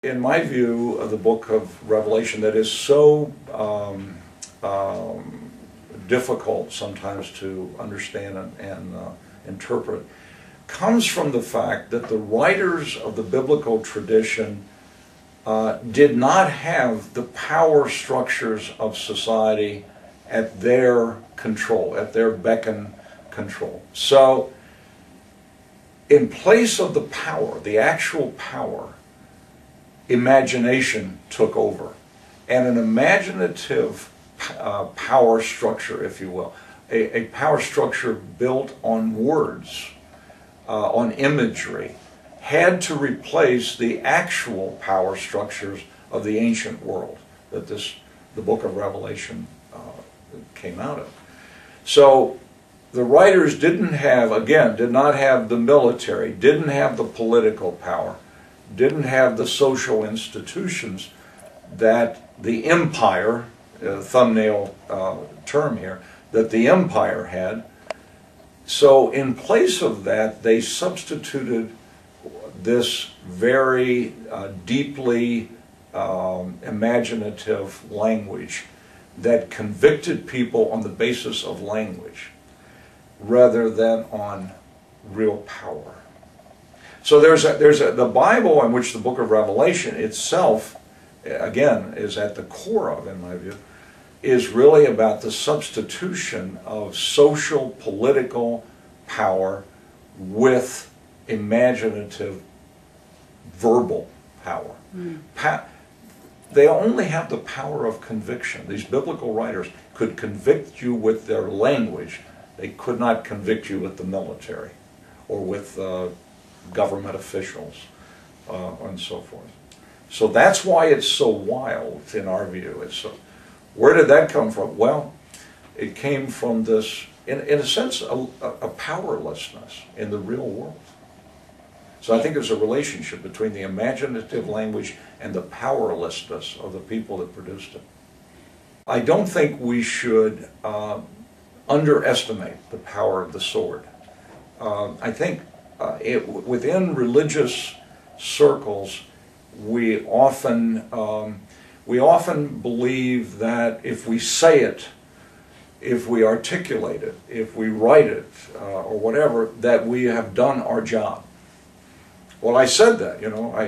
In my view of the book of Revelation, that is so difficult sometimes to understand and interpret, comes from the fact that the writers of the biblical tradition did not have the power structures of society at their control, at their beck and control. So, in place of the power, the actual power, imagination took over. And an imaginative power structure, if you will, a power structure built on words, on imagery, had to replace the actual power structures of the ancient world that the book of Revelation came out of. So the writers did not have the military, didn't have the political power, didn't have the social institutions that the empire, thumbnail term here, that the empire had. So in place of that, they substituted this very deeply imaginative language that convicted people on the basis of language rather than on real power. So there's the Bible, in which the book of Revelation itself, again, is at the core of, in my view, is really about the substitution of social, political power with imaginative, verbal power. They only have the power of conviction. These biblical writers could convict you with their language. They could not convict you with the military or with government officials and so forth. So that's why it's so wild in our view. Where did that come from? Well, it came from this, in a sense, a powerlessness in the real world. So I think there's a relationship between the imaginative language and the powerlessness of the people that produced it. I don't think we should underestimate the power of the sword. I think within religious circles, we often believe that if we say it, if we articulate it, if we write it, or whatever, that we have done our job. Well, I said that,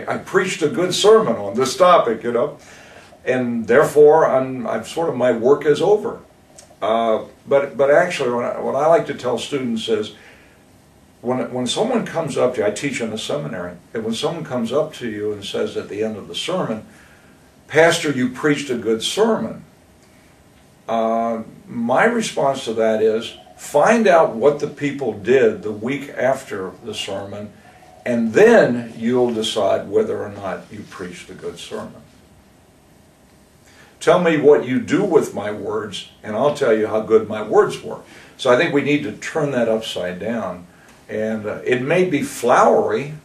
I preached a good sermon on this topic, and therefore my work is over. But actually, what I like to tell students is, when someone comes up to you, I teach in a seminary, and when someone comes up to you and says at the end of the sermon, "Pastor, you preached a good sermon," my response to that is, find out what the people did the week after the sermon, and then you'll decide whether or not you preached a good sermon. Tell me what you do with my words, and I'll tell you how good my words were. So I think we need to turn that upside down. And it may be flowery,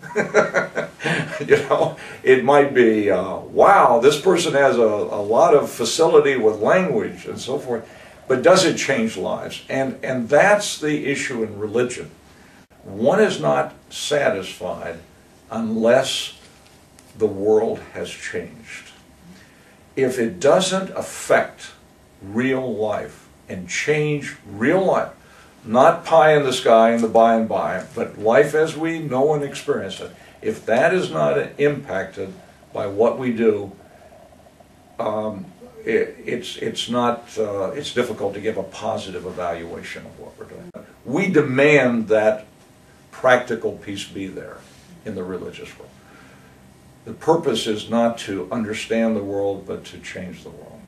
it might be, wow, this person has a lot of facility with language and so forth, but does it change lives? And that's the issue in religion. One is not satisfied unless the world has changed. If it doesn't affect real life and change real life, not pie in the sky and the by and by, but life as we know and experience it, if that is not impacted by what we do, it's difficult to give a positive evaluation of what we're doing. We demand that practical piece be there in the religious world. The purpose is not to understand the world, but to change the world.